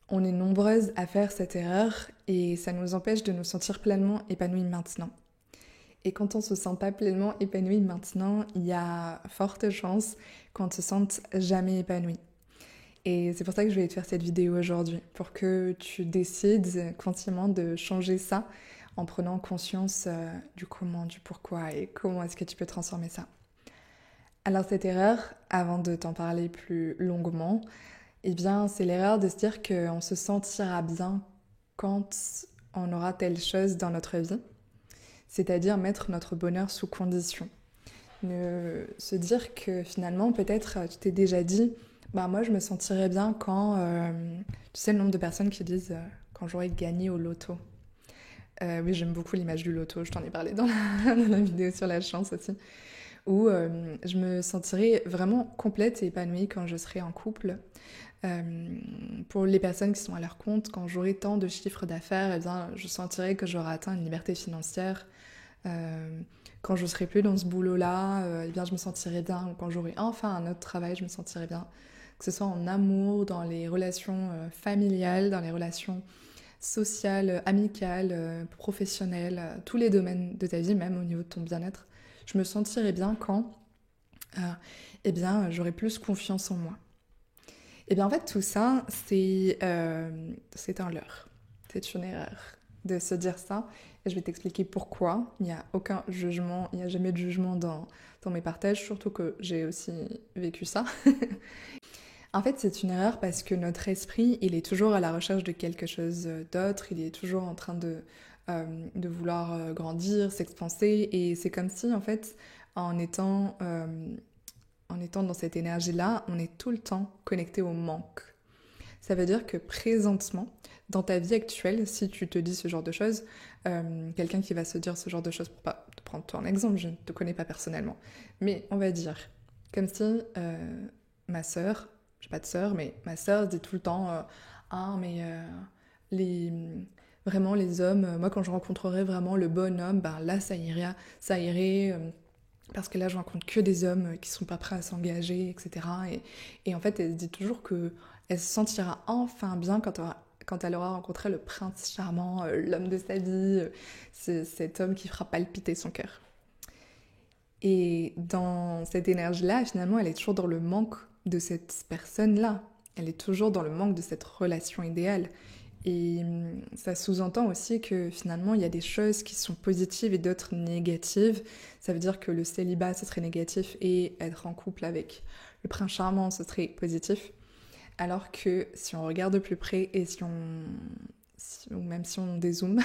On est nombreuses à faire cette erreur et ça nous empêche de nous sentir pleinement épanouies maintenant. Et quand on se sent pas pleinement épanoui maintenant, il y a forte chance qu'on ne se sente jamais épanoui. Et c'est pour ça que je vais te faire cette vidéo aujourd'hui, pour que tu décides consciemment de changer ça en prenant conscience du comment, du pourquoi et comment est-ce que tu peux transformer ça. Alors cette erreur, avant de t'en parler plus longuement, eh bien c'est l'erreur de se dire qu'on se sentira bien quand on aura telle chose dans notre vie, c'est-à-dire mettre notre bonheur sous condition. Se dire que finalement, peut-être, tu t'es déjà dit, bah moi je me sentirais bien quand, tu sais le nombre de personnes qui disent quand j'aurais gagné au loto. Oui, j'aime beaucoup l'image du loto, je t'en ai parlé dans la vidéo sur la chance aussi, où je me sentirais vraiment complète et épanouie quand je serai en couple. Pour les personnes qui sont à leur compte, quand j'aurai tant de chiffres d'affaires, eh bien, je sentirai que j'aurai atteint une liberté financière. Quand je serai plus dans ce boulot-là, eh bien, je me sentirai bien. Ou quand j'aurai enfin un autre travail, je me sentirai bien. Que ce soit en amour, dans les relations familiales, dans les relations sociales, amicales, professionnelles, tous les domaines de ta vie, même au niveau de ton bien-être. Je me sentirai bien quand eh bien, j'aurai plus confiance en moi. Et bien en fait tout ça, c'est un leurre, c'est une erreur de se dire ça. Et je vais t'expliquer pourquoi. Il n'y a aucun jugement, il n'y a jamais de jugement dans mes partages, surtout que j'ai aussi vécu ça. En fait c'est une erreur parce que notre esprit, il est toujours à la recherche de quelque chose d'autre, il est toujours en train de vouloir grandir, s'expanser. Et c'est comme si en fait en étant en étant dans cette énergie-là, on est tout le temps connecté au manque. Ça veut dire que présentement, dans ta vie actuelle, si tu te dis ce genre de choses, quelqu'un qui va se dire ce genre de choses, pour pas te prendre toi en exemple, je ne te connais pas personnellement, mais on va dire, comme si ma sœur, j'ai pas de sœur, mais ma sœur dit tout le temps, ah mais les, vraiment les hommes, moi quand je rencontrerai vraiment le bon homme, ben là ça irait parce que là, je rencontre que des hommes qui sont pas prêts à s'engager, etc. Et en fait, elle se dit toujours que elle se sentira enfin bien quand elle aura rencontré le prince charmant, l'homme de sa vie, cet homme qui fera palpiter son cœur. Et dans cette énergie-là, finalement, elle est toujours dans le manque de cette personne-là. Elle est toujours dans le manque de cette relation idéale. Et ça sous-entend aussi que finalement, il y a des choses qui sont positives et d'autres négatives. Ça veut dire que le célibat, ce serait négatif et être en couple avec le prince charmant, ce serait positif. Alors que si on regarde de plus près et ou même si on dézoome,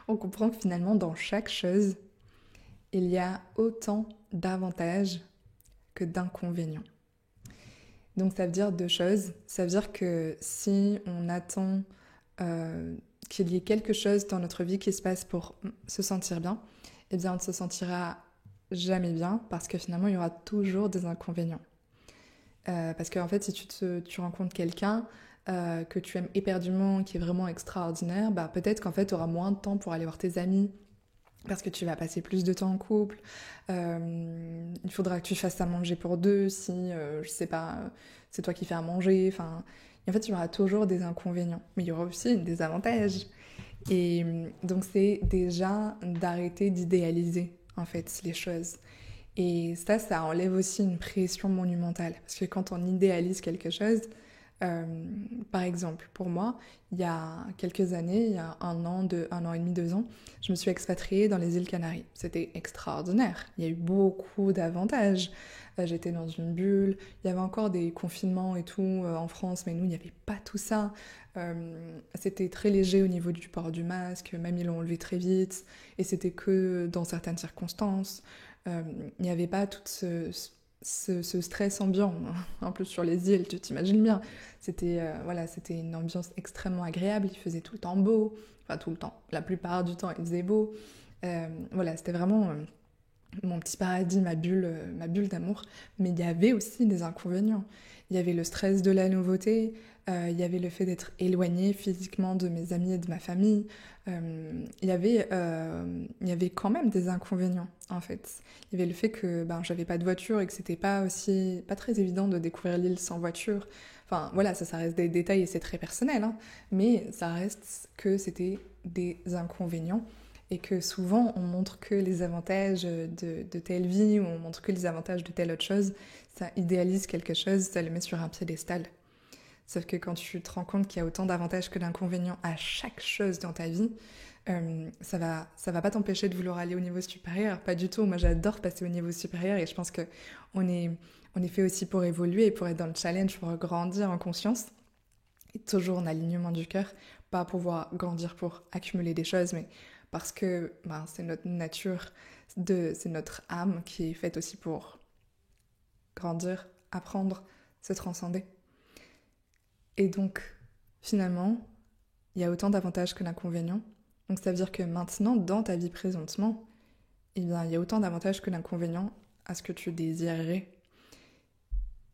on comprend que finalement, dans chaque chose, il y a autant d'avantages que d'inconvénients. Donc ça veut dire deux choses. Ça veut dire que si on attend qu'il y ait quelque chose dans notre vie qui se passe pour se sentir bien, eh bien on ne se sentira jamais bien parce que finalement il y aura toujours des inconvénients. Parce qu'en fait si tu rencontres quelqu'un que tu aimes éperdument, qui est vraiment extraordinaire, bah peut-être qu'en fait tu auras moins de temps pour aller voir tes amis, parce que tu vas passer plus de temps en couple. Il faudra que tu fasses à manger pour deux si, je sais pas, c'est toi qui fais à manger. Enfin, en fait, il y aura toujours des inconvénients, mais il y aura aussi des avantages. Et donc, c'est déjà d'arrêter d'idéaliser, en fait, les choses. Et ça enlève aussi une pression monumentale. Parce que quand on idéalise quelque chose, euh, par exemple, pour moi, il y a quelques années, il y a un an et demi, 2 ans, je me suis expatriée dans les îles Canaries. C'était extraordinaire. Il y a eu beaucoup d'avantages. J'étais dans une bulle. Il y avait encore des confinements et tout en France, mais nous, il n'y avait pas tout ça. C'était très léger au niveau du port du masque. Même ils l'ont enlevé très vite. Et c'était que dans certaines circonstances. Il n'y avait pas tout ce stress ambiant. En plus sur les îles, tu t'imagines bien. C'était voilà, c'était une ambiance extrêmement agréable. Il faisait tout le temps beau, enfin tout le temps. La plupart du temps, il faisait beau. Voilà, c'était vraiment mon petit paradis, ma bulle d'amour. Mais il y avait aussi des inconvénients. Il y avait le stress de la nouveauté. il y avait le fait d'être éloignée physiquement de mes amis et de ma famille. Il y avait quand même des inconvénients, en fait. Il y avait le fait que j'avais pas de voiture et que c'était pas très évident de découvrir l'île sans voiture. Enfin, voilà, ça reste des détails et c'est très personnel, hein, mais ça reste que c'était des inconvénients et que souvent on montre que les avantages de telle vie ou on montre que les avantages de telle autre chose, ça idéalise quelque chose, ça le met sur un piédestal. Sauf que quand tu te rends compte qu'il y a autant d'avantages que d'inconvénients à chaque chose dans ta vie, ça va pas t'empêcher de vouloir aller au niveau supérieur, pas du tout. Moi j'adore passer au niveau supérieur et je pense que on est fait aussi pour évoluer, pour être dans le challenge, pour grandir en conscience et toujours en alignement du cœur, pas pour pouvoir grandir pour accumuler des choses, mais parce que c'est notre nature, c'est notre âme qui est faite aussi pour grandir, apprendre, se transcender. Et donc, finalement, il y a autant d'avantages que d'inconvénients. Donc ça veut dire que maintenant, dans ta vie présentement, il y a autant d'avantages que d'inconvénients à ce que tu désirerais.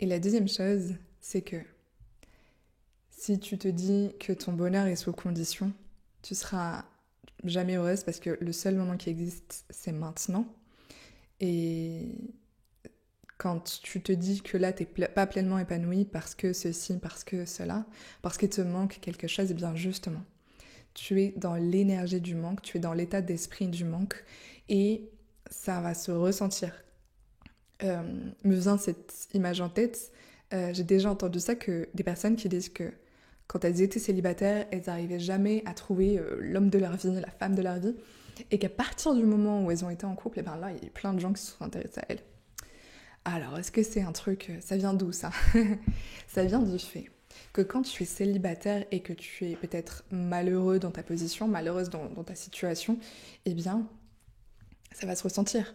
Et la deuxième chose, c'est que si tu te dis que ton bonheur est sous condition, tu seras jamais heureuse parce que le seul moment qui existe, c'est maintenant. Et quand tu te dis que là, t'es pas pleinement épanoui parce que ceci, parce que cela, parce qu'il te manque quelque chose, et bien justement, tu es dans l'énergie du manque, tu es dans l'état d'esprit du manque et ça va se ressentir. Me vient cette image en tête, j'ai déjà entendu ça, que des personnes qui disent que quand elles étaient célibataires, elles n'arrivaient jamais à trouver l'homme de leur vie, la femme de leur vie, et qu'à partir du moment où elles ont été en couple, et bien là, il y a plein de gens qui se sont intéressés à elles. Alors, est-ce que c'est un truc... Ça vient d'où, ça? Ça vient du fait que quand tu es célibataire et que tu es peut-être malheureux dans ta position, malheureuse dans ta situation, eh bien, ça va se ressentir.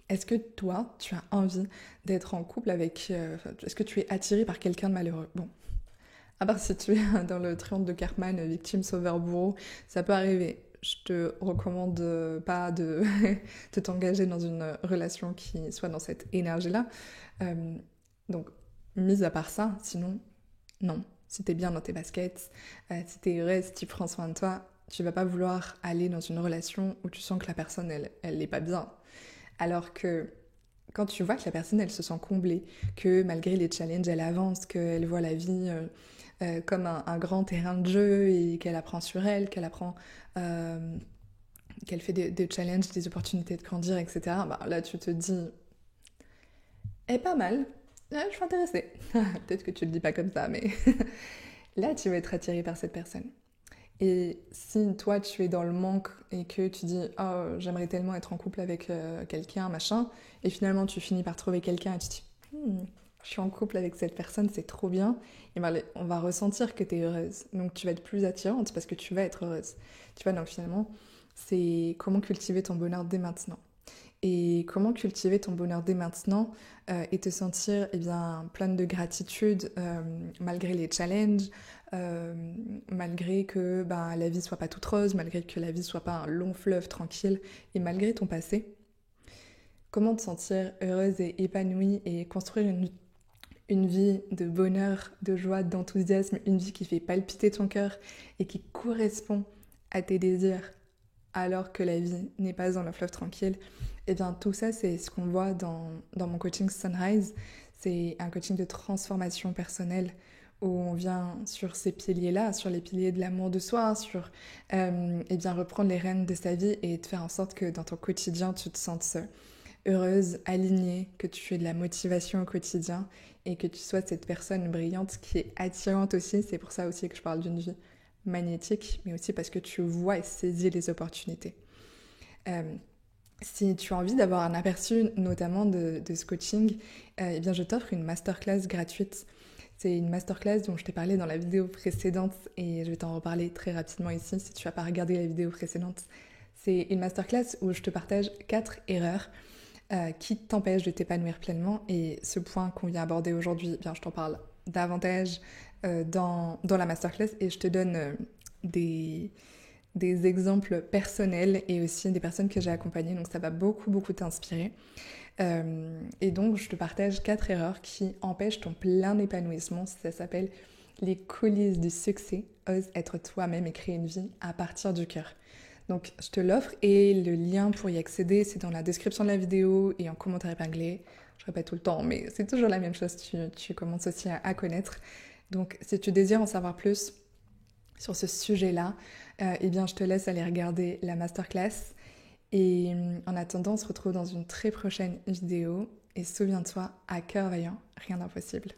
Est-ce que toi, tu as envie d'être en couple avec... est-ce que tu es attiré par quelqu'un de malheureux? Bon, à part si tu es dans le triangle de Karpman, victime, sauveur, bourreau, ça peut arriver. Je te recommande pas de t'engager dans une relation qui soit dans cette énergie-là. Donc, mis à part ça, sinon, non. Si t'es bien dans tes baskets, si t'es heureuse, si tu prends soin de toi, tu vas pas vouloir aller dans une relation où tu sens que la personne, elle n'est pas bien. Alors que quand tu vois que la personne, elle se sent comblée, que malgré les challenges, elle avance, qu'elle voit la vie comme un grand terrain de jeu et qu'elle apprend sur elle, qu'elle fait des challenges, des opportunités de grandir, etc. Là, tu te dis, elle est pas mal, je suis intéressée. Peut-être que tu le dis pas comme ça, mais là, tu vas être attiré par cette personne. Et si toi, tu es dans le manque et que tu dis « Oh, j'aimerais tellement être en couple avec quelqu'un, machin », et finalement, tu finis par trouver quelqu'un et tu te dis « Je suis en couple avec cette personne, c'est trop bien », et on va ressentir que tu es heureuse. Donc, tu vas être plus attirante parce que tu vas être heureuse. Tu vois, donc finalement, c'est comment cultiver ton bonheur dès maintenant. Et comment cultiver ton bonheur dès maintenant et te sentir pleine de gratitude malgré les challenges, malgré que la vie soit pas toute rose, malgré que la vie soit pas un long fleuve tranquille et malgré ton passé. Comment te sentir heureuse et épanouie et construire une vie de bonheur, de joie, d'enthousiasme, une vie qui fait palpiter ton cœur et qui correspond à tes désirs alors que la vie n'est pas dans le fleuve tranquille. Et bien tout ça, c'est ce qu'on voit dans mon coaching Sunrise. C'est un coaching de transformation personnelle où on vient sur ces piliers-là, sur les piliers de l'amour de soi, sur reprendre les rênes de sa vie et de faire en sorte que dans ton quotidien, tu te sentes heureuse, alignée, que tu aies de la motivation au quotidien et que tu sois cette personne brillante qui est attirante aussi. C'est pour ça aussi que je parle d'une vie magnétique, mais aussi parce que tu vois et saisis les opportunités. Si tu as envie d'avoir un aperçu notamment de ce coaching, je t'offre une masterclass gratuite. C'est une masterclass dont je t'ai parlé dans la vidéo précédente et je vais t'en reparler très rapidement ici si tu n'as pas regardé la vidéo précédente. C'est une masterclass où je te partage 4 erreurs qui t'empêchent de t'épanouir pleinement, et ce point qu'on vient aborder aujourd'hui, je t'en parle davantage dans la masterclass et je te donne des exemples personnels et aussi des personnes que j'ai accompagnées, donc ça va beaucoup t'inspirer. Et donc je te partage 4 erreurs qui empêchent ton plein épanouissement. Ça s'appelle les coulisses du succès, ose être toi-même et créer une vie à partir du cœur. Donc je te l'offre et le lien pour y accéder, c'est dans la description de la vidéo et en commentaire épinglé. Je répète tout le temps, mais c'est toujours la même chose, tu commences aussi à connaître. Donc si tu désires en savoir plus sur ce sujet-là, eh bien je te laisse aller regarder la masterclass. Et en attendant, on se retrouve dans une très prochaine vidéo. Et souviens-toi, à cœur vaillant, rien d'impossible.